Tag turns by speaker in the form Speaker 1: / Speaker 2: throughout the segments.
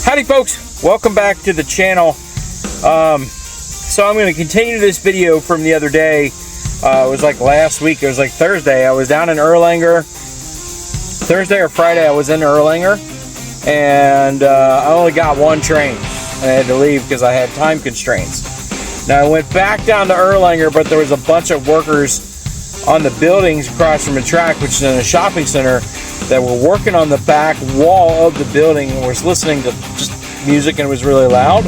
Speaker 1: Howdy folks, welcome back to the channel. So I'm going to continue this video from the other day. It was like last week, it was like Thursday. I was down in Erlanger. Thursday or Friday I was in Erlanger, and I only got one train. I had to leave because I had time constraints. Now I went back down to Erlanger, but there was a bunch of workers on the buildings across from the track, which is in a shopping center, that were working on the back wall of the building and was listening to just music, and it was really loud.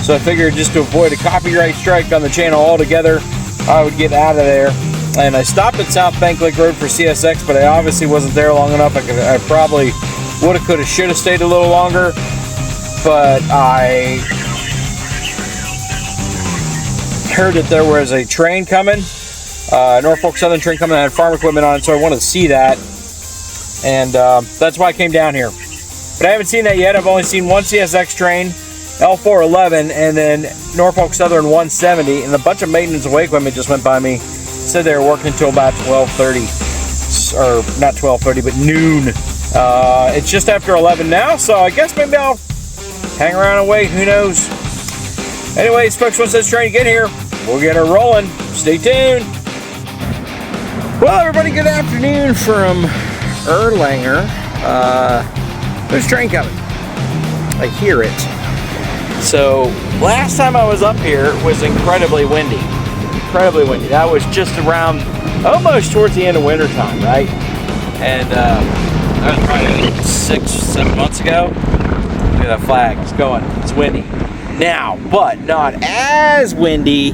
Speaker 1: So I figured just to avoid a copyright strike on the channel altogether, I would get out of there. And I stopped at South Bank Lake Road for CSX, but I obviously wasn't there long enough. I probably woulda, coulda, shoulda stayed a little longer, but I heard that there was a train coming, Norfolk Southern train coming that had farm equipment on it, so I wanted to see that. And that's why I came down here. But I haven't seen that yet. I've only seen one CSX train, L411, and then Norfolk Southern 170, and a bunch of maintenance away equipment just went by me. Said they were working until about 12:30, or not 12:30, but noon. It's just after 11 now, so I guess maybe I'll hang around and wait. Who knows? Anyways, folks, once this train get here, we'll get her rolling. Stay tuned. Well, everybody, good afternoon from Erlanger. There's a train coming. I hear it. So last time I was up here, it was incredibly windy. Incredibly windy. That was just around, almost towards the end of winter time, right? And that was probably 6-7 months ago. Look at that flag. It's going. It's windy now, but not as windy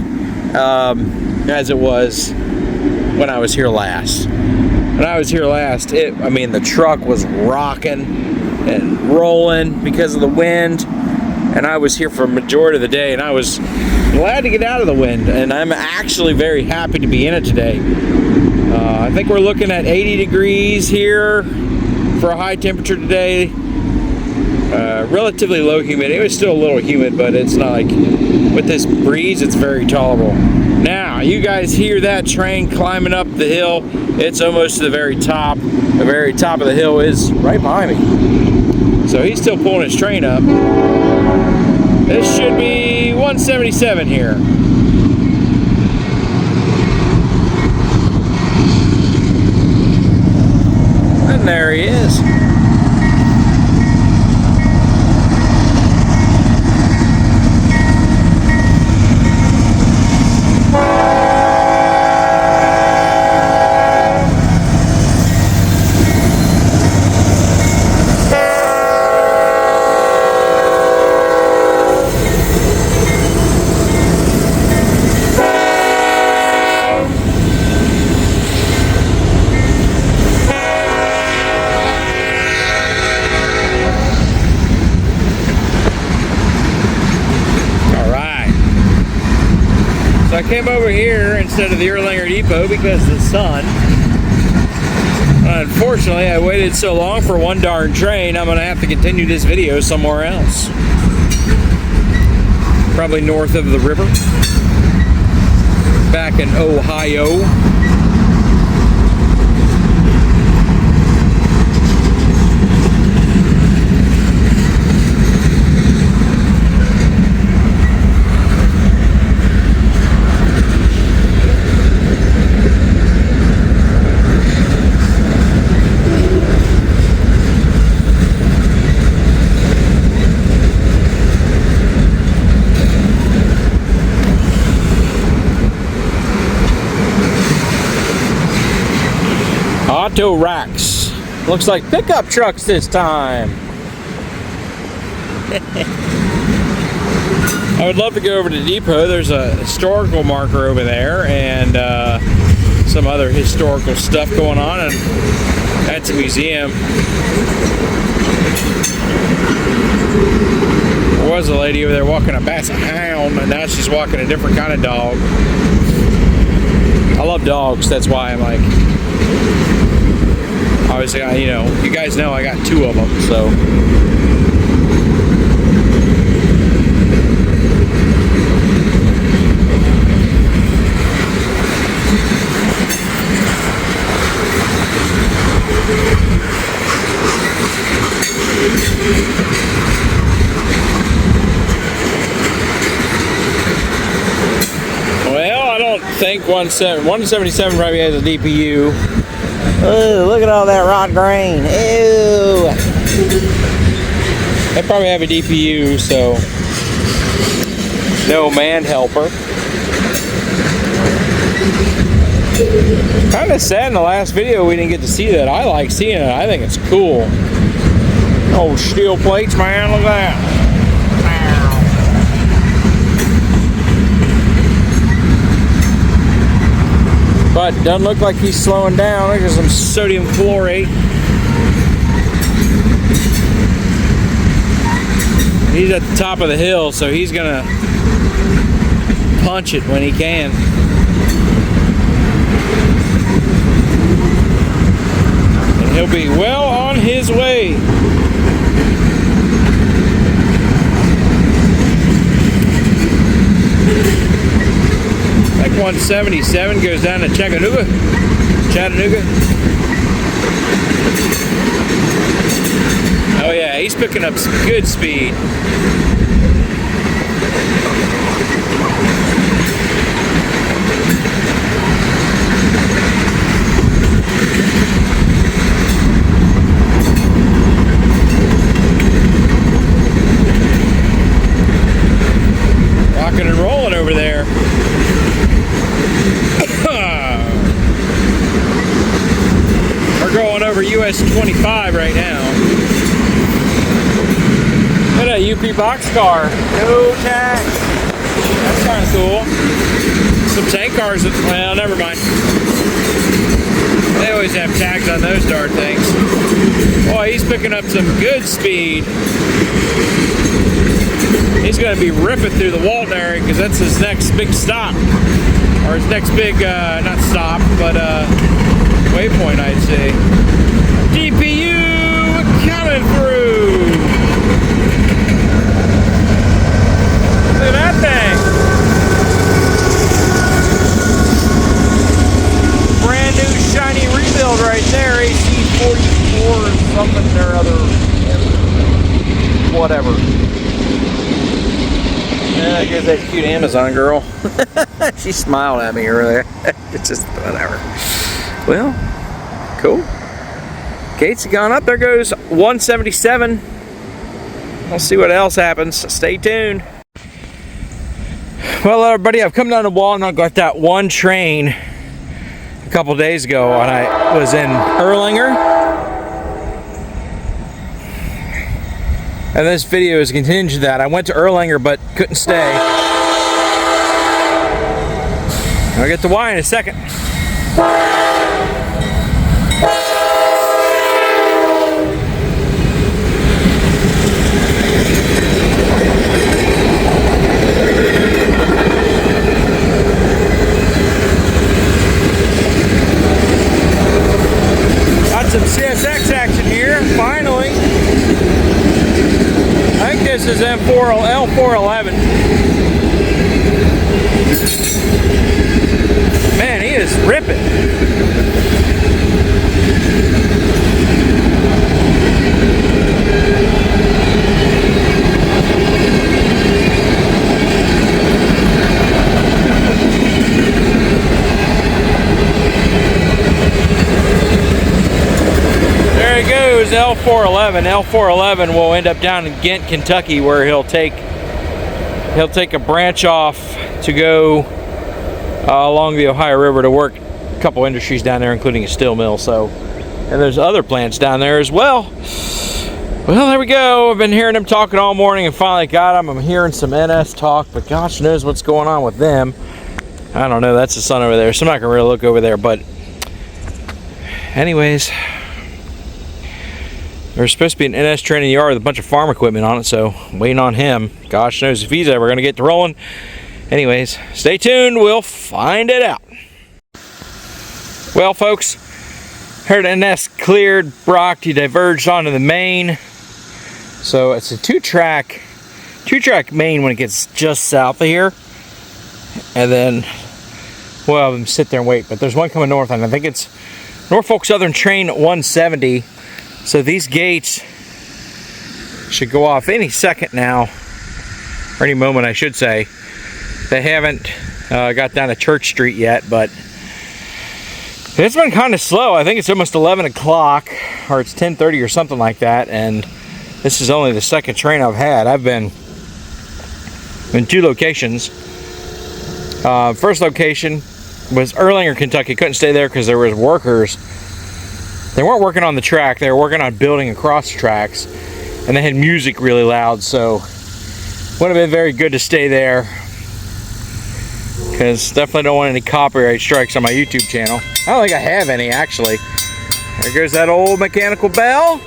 Speaker 1: as it was when I was here last. When I was here last, the truck was rocking and rolling because of the wind, and I was here for a majority of the day, and I was glad to get out of the wind, and I'm actually very happy to be in it today. I think we're looking at 80 degrees here for a high temperature today. Relatively low humidity. It was still a little humid, but it's not like, with this breeze, it's very tolerable. Now, you guys hear that train climbing up the hill. It's almost to the very top. The very top of the hill is right behind me. So he's still pulling his train up. This should be 177 here. And there he is. I came over here instead of the Erlanger Depot because of the sun. Unfortunately, I waited so long for one darn train, I'm going to have to continue this video somewhere else. Probably north of the river. Back in Ohio. Auto racks. Looks like pickup trucks this time. I would love to go over to the depot. There's a historical marker over there and some other historical stuff going on, and that's a museum. There was a lady over there walking a basset hound, and now she's walking a different kind of dog. I love dogs, that's why I'm like, obviously, you guys know I got 2 of them, so. 177 probably has a DPU.
Speaker 2: Oh, look at all that rock grain. Ew.
Speaker 1: They probably have a DPU, so no man helper. Kind of sad in the last video we didn't get to see that. I like seeing it. I think it's cool. Oh, steel plates, man, look at that. But doesn't look like he's slowing down. Look at some sodium chlorate. He's at the top of the hill, so he's gonna punch it when he can. And he'll be well on his way. Like 177 goes down to Chattanooga. Oh yeah, he's picking up some good speed. Rocking and rolling over there. We're going over US 25 right now. Look at that UP boxcar. No tax. That's kind of cool. Some tank cars, well, never mind. They always have tags on those darn things. Boy, he's picking up some good speed. He's going to be ripping through the Walton area because that's his next big stop. Or his next big, not stop, but waypoint, I'd say. DPU coming through. Look at that thing. Brand new shiny rebuild right there. AC44 or something or other. Whatever. Yeah, I guess that cute Amazon girl. She smiled at me earlier. It's just whatever. Well, cool. Gates have gone up. There goes 177. We'll see what else happens. Stay tuned. Well, everybody, I've come down to Walnut. Got that one train a couple days ago, and I was in Erlanger. And this video is a contingent to that. I went to Erlanger, but couldn't stay. I'll get to why in a second. Got some CSX action here, finally. I think this is L411. Man, he is ripping. There he goes, L411. L411 will end up down in Ghent, Kentucky, where he'll take a branch off to go along the Ohio River to work a couple industries down there, including a steel mill. So, and there's other plants down there as well. Well, there we go. I've been hearing them talking all morning and finally got them. I'm hearing some NS talk, but gosh knows what's going on with them. I don't know. That's the sun over there, so I'm not gonna really look over there. But anyways, there's supposed to be an NS train in the yard with a bunch of farm equipment on it, so I'm waiting on him. Gosh knows if he's ever gonna get to rolling. Anyways, stay tuned, we'll find it out. Well, folks, heard NS cleared, Brock, he diverged onto the main. So it's a two-track main when it gets just south of here. And then, well, I'm sit there and wait, but there's one coming north, and I think it's Norfolk Southern Train 170. So these gates should go off any second now, or any moment I should say. They haven't got down to Church Street yet, but it's been kind of slow. I think it's almost 11 o'clock, or it's 10:30 or something like that, and this is only the second train I've had. I've been in 2 locations. First location was Erlanger, Kentucky. Couldn't stay there because there was workers. They weren't working on the track. They were working on building across the tracks, and they had music really loud, so would have been very good to stay there, because definitely don't want any copyright strikes on my YouTube channel. I don't think I have any, actually. There goes that old mechanical bell.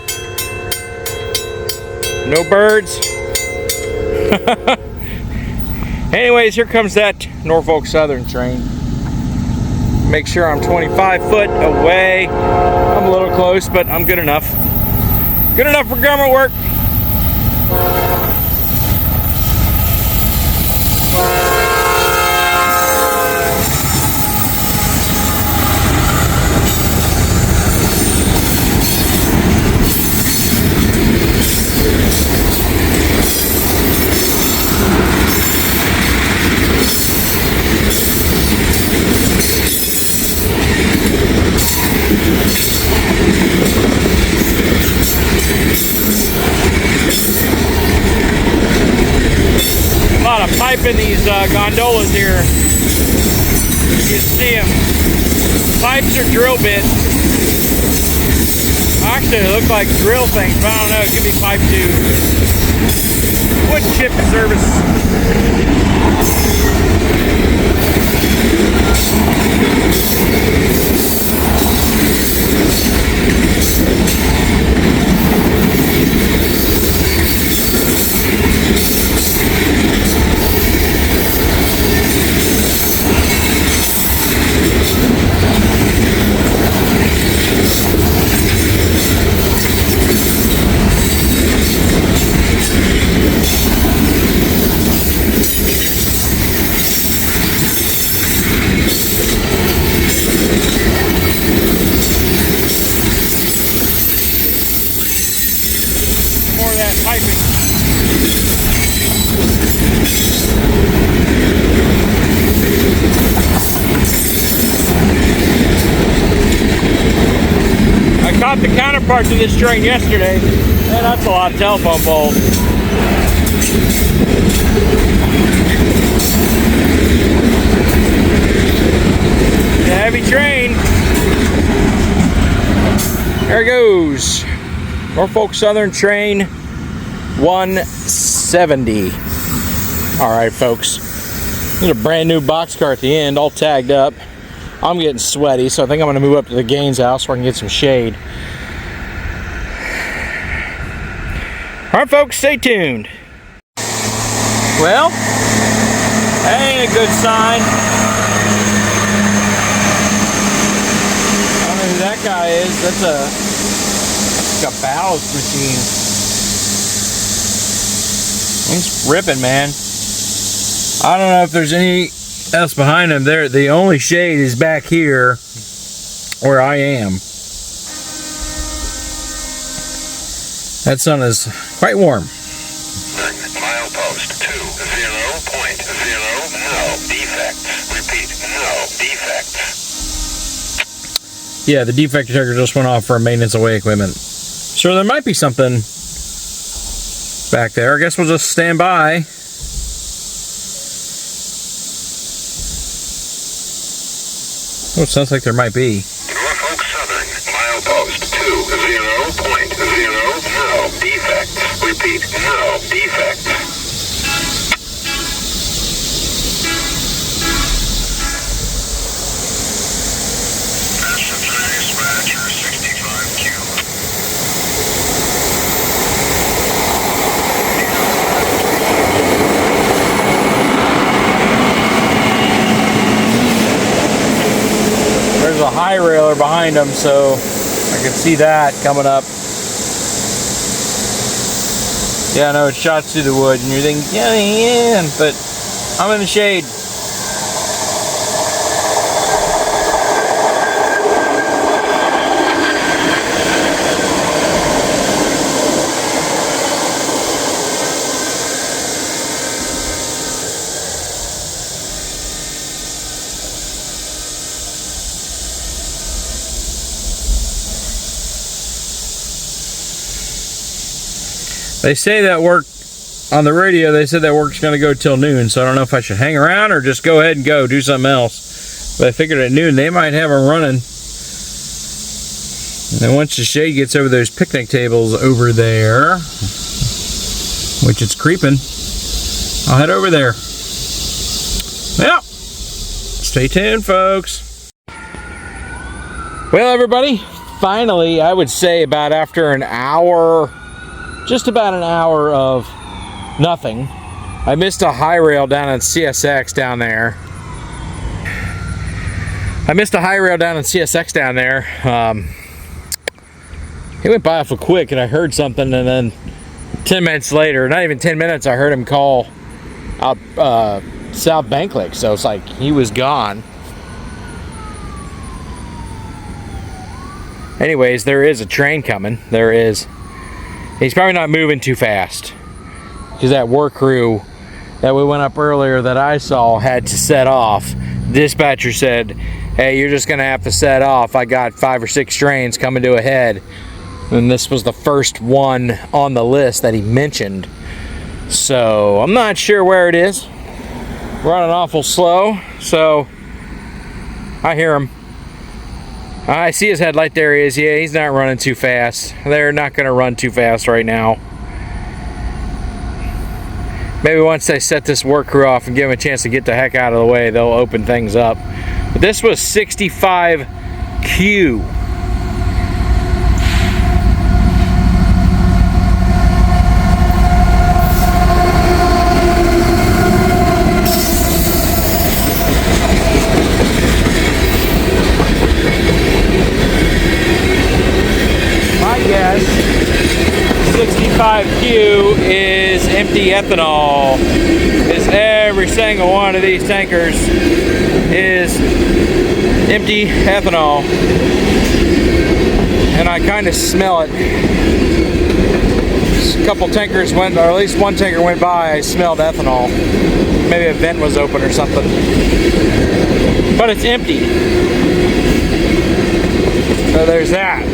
Speaker 1: No birds. Anyways, here comes that Norfolk Southern train. Make sure I'm 25 foot away. I'm a little close, but I'm good enough. Good enough for government work. A lot of pipe in these gondolas here. You can see them. Pipes are drill bits. Actually, they look like drill things, but I don't know. It could be pipe too. Wood chip service. More of that piping. I caught the counterpart to this train yesterday. Man, that's a lot of telephone poles. It's a heavy train. There it goes. Norfolk Southern train 170. Alright, folks. There's a brand new boxcar at the end, all tagged up. I'm getting sweaty, so I think I'm going to move up to the Gaines house where I can get some shade. Alright, folks, stay tuned. Well, that ain't a good sign. I don't know who that guy is. That's a ballast machine. He's ripping, man. I don't know if there's any else behind him. There, the only shade is back here where I am. That sun is quite warm.
Speaker 3: Milepost 20.0. No defects. Repeat, no defects.
Speaker 1: Yeah, the defect detector just went off for maintenance away equipment. So there might be something back there. I guess we'll just stand by. Oh, it sounds like there might be.
Speaker 3: Norfolk Southern, milepost 20.0. No defects. Repeat, no defects. Dispatcher 65Q.
Speaker 1: There's a high railer behind them, so I can see that coming up. Yeah, I know it shot through the wood, and you're thinking, yeah, but I'm in the shade. They say that work on the radio. They said that work's going to go till noon, so I don't know if I should hang around or just go ahead and go do something else. But I figured at noon they might have them running. And then once the shade gets over those picnic tables over there, which it's creeping, I'll head over there. Well, stay tuned, folks. Well, everybody, finally, I would say about after an hour, just about an hour of nothing, I missed a high rail down in CSX down there. He went by awful quick and I heard something, and then 10 minutes later, not even 10 minutes, I heard him call out South Bank Lake, so it's like he was gone. Anyways, there is a train coming. There is. He's probably not moving too fast, because that work crew that we went up earlier that I saw had to set off. Dispatcher said, hey, you're just gonna have to set off. I got 5 or 6 trains coming to a head. And this was the first one on the list that he mentioned. So I'm not sure where it is. Running awful slow, so I hear him. I see his headlight. There he is. Yeah, he's not running too fast. They're not going to run too fast right now. Maybe once they set this work crew off and give them a chance to get the heck out of the way, they'll open things up. But this was 65Q. My guess, 65Q is empty ethanol. Is every single one of these tankers is empty ethanol, and I kind of smell it. A couple tankers went, or at least one tanker went by, I smelled ethanol. Maybe a vent was open or something, but it's empty. So there's that.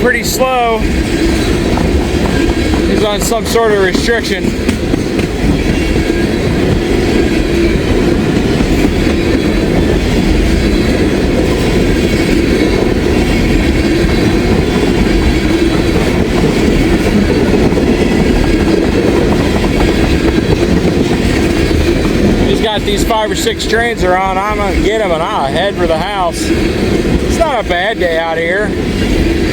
Speaker 1: Pretty slow. He's on some sort of restriction. He's got these 5 or 6 trains are on. I'm gonna get him and I'll head for the house. It's not a bad day out here,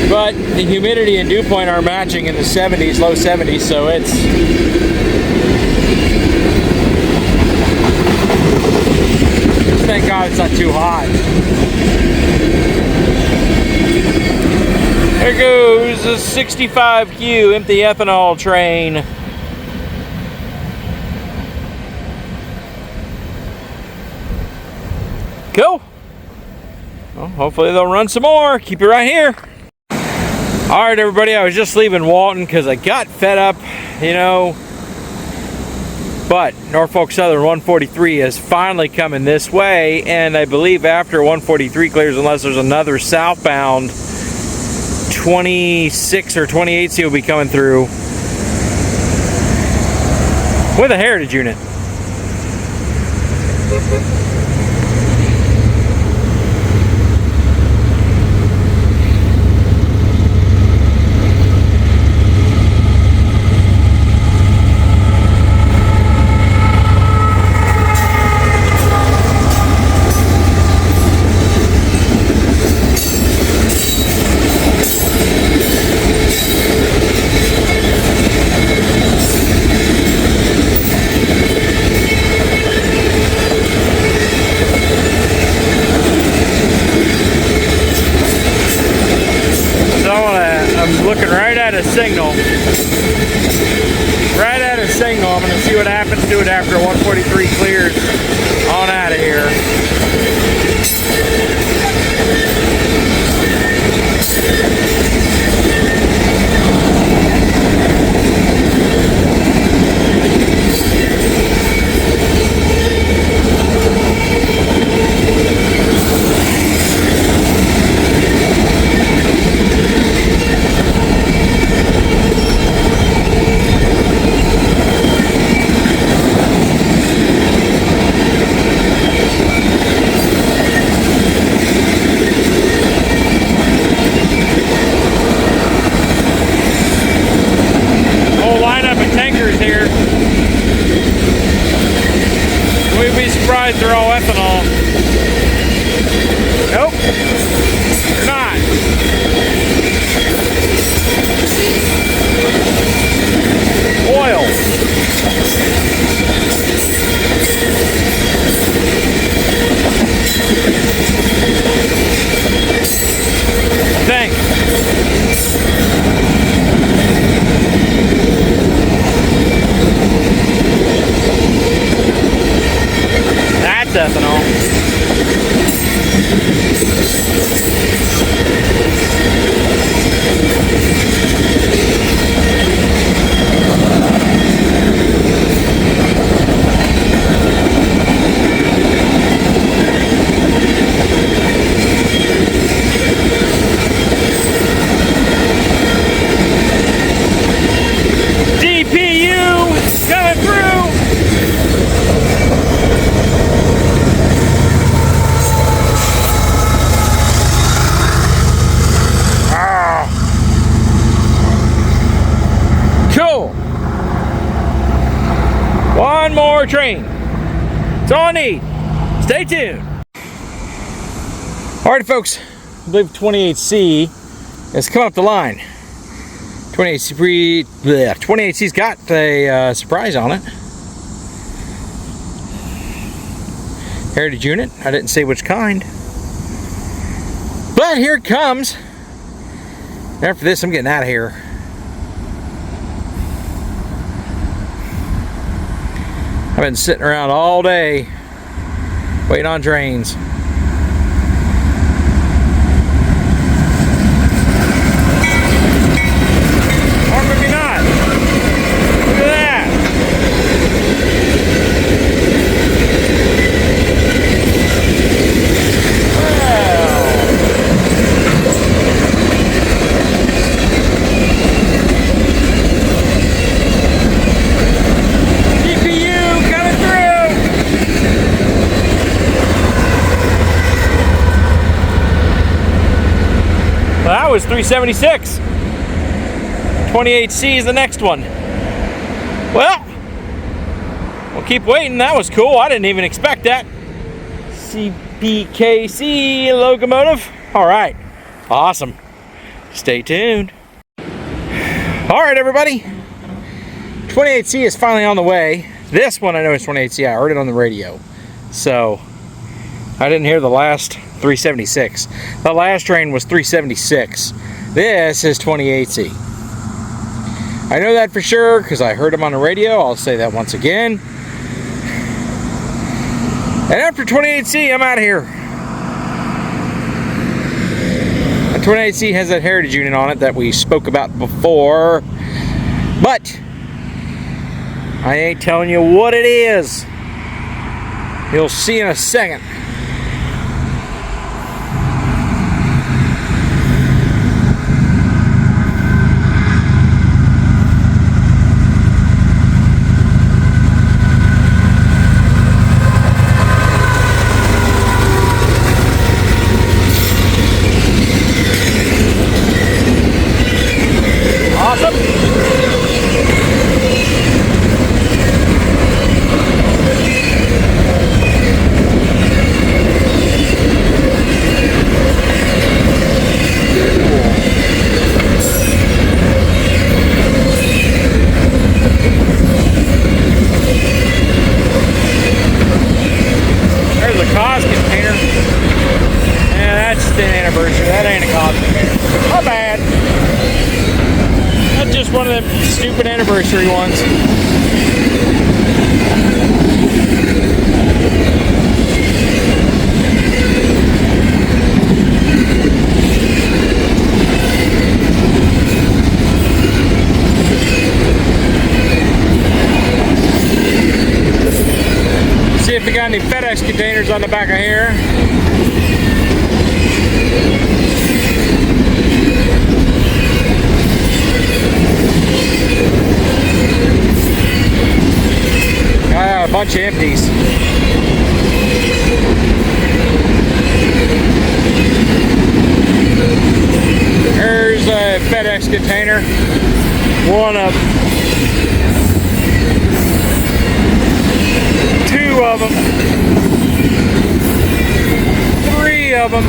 Speaker 1: but the humidity and dew point are matching in the 70s, low 70s, so it's thank God it's not too hot. There goes the 65Q empty ethanol train. Cool. Well, hopefully they'll run some more. Keep it right here. All right, everybody, I was just leaving Walton because I got fed up, you know, but Norfolk Southern 143 is finally coming this way, and I believe after 143 clears, unless there's another southbound 26 or 28C will be coming through with a Heritage unit. happens, do it after 143 clears. On out of here. They're all ethanol. Nope, they're not. Oil. Thanks. Ethanol. DPU coming through. One more train. That's all I need. Stay tuned. All right, folks. I believe 28C has come up the line. 28C's got a surprise on it. Heritage unit. I didn't say which kind. But here it comes. After this, I'm getting out of here. I've been sitting around all day waiting on trains. Or maybe not. Look at that. Well, that was 376. 28C is the next one. Well, we'll keep waiting. That was cool. I didn't even expect that. CPKC locomotive. All right. Awesome. Stay tuned. All right, everybody. 28C is finally on the way. This one I know is 28C. I heard it on the radio. So I didn't hear the last 376. The last train was 376. This is 28C. I know that for sure because I heard them on the radio. I'll say that once again. And after 28C, I'm out of here. And 28C has that heritage unit on it that we spoke about before. But I ain't telling you what it is. You'll see in a second. One of them stupid anniversary ones. if they got any FedEx containers on the back of here. A bunch of empties. There's a FedEx container. One of them. Two of them. Three of them.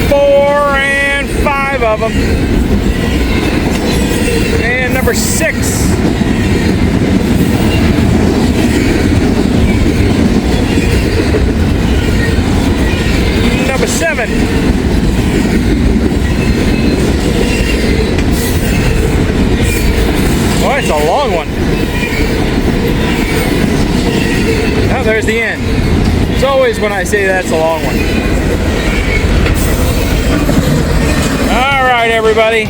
Speaker 1: Four and five of them. And number 6. Number 7. Oh, it's a long one. Oh, there's the end. It's always when I say that's a long one. Alright, everybody.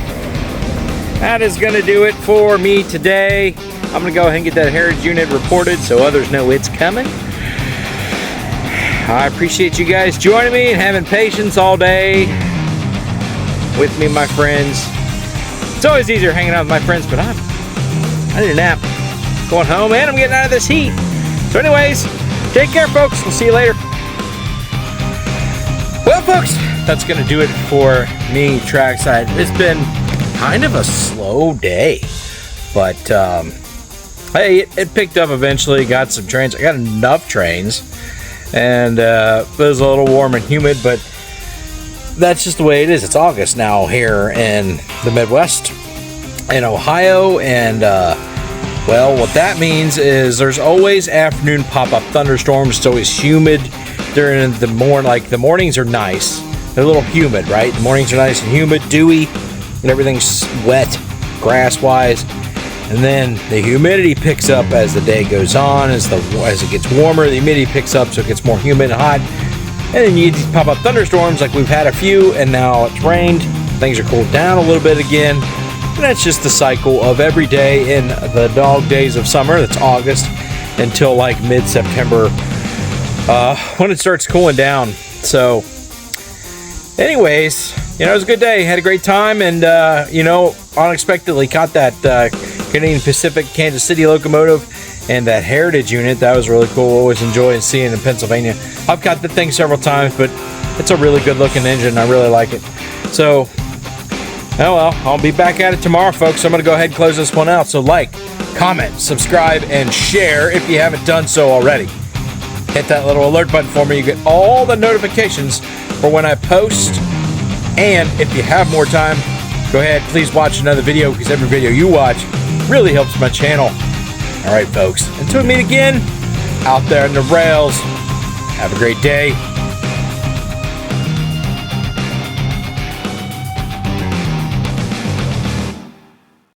Speaker 1: That is going to do it for me today. I'm going to go ahead and get that heritage unit reported so others know it's coming. I appreciate you guys joining me and having patience all day with me, my friends. It's always easier hanging out with my friends, but I need a nap. Going home, and I'm getting out of this heat. So anyways, take care, folks. We'll see you later. Well, folks, that's going to do it for me, trackside. It's been kind of a slow day, but hey, it picked up eventually. Got some trains. I got enough trains. And it was a little warm and humid, but that's just the way it is. It's August now here in the Midwest, in Ohio, and well, what that means is there's always afternoon pop-up thunderstorms. It's always humid during the morning. Like, the mornings are nice. They're a little humid, right? The mornings are nice and humid, dewy, and everything's wet, grass-wise. And then the humidity picks up as the day goes on. As it gets warmer, the humidity picks up, so it gets more humid and hot. And then you get these pop-up thunderstorms, like we've had a few, and now it's rained. Things are cooled down a little bit again. And that's just the cycle of every day in the dog days of summer. That's August until like mid-September when it starts cooling down. So anyways, it was a good day. Had a great time, and unexpectedly caught that Canadian Pacific Kansas City locomotive and that heritage unit. That was really cool. Always enjoy seeing it in Pennsylvania. I've caught the thing several times, but it's a really good looking engine. I really like it. So, oh well, I'll be back at it tomorrow, folks. I'm going to go ahead and close this one out. So like, comment, subscribe, and share if you haven't done so already. Hit that little alert button for me. You get all the notifications for when I post. And if you have more time, go ahead, please watch another video, because every video you watch really helps my channel. All right, folks, until we meet again out there on the rails, have a great day.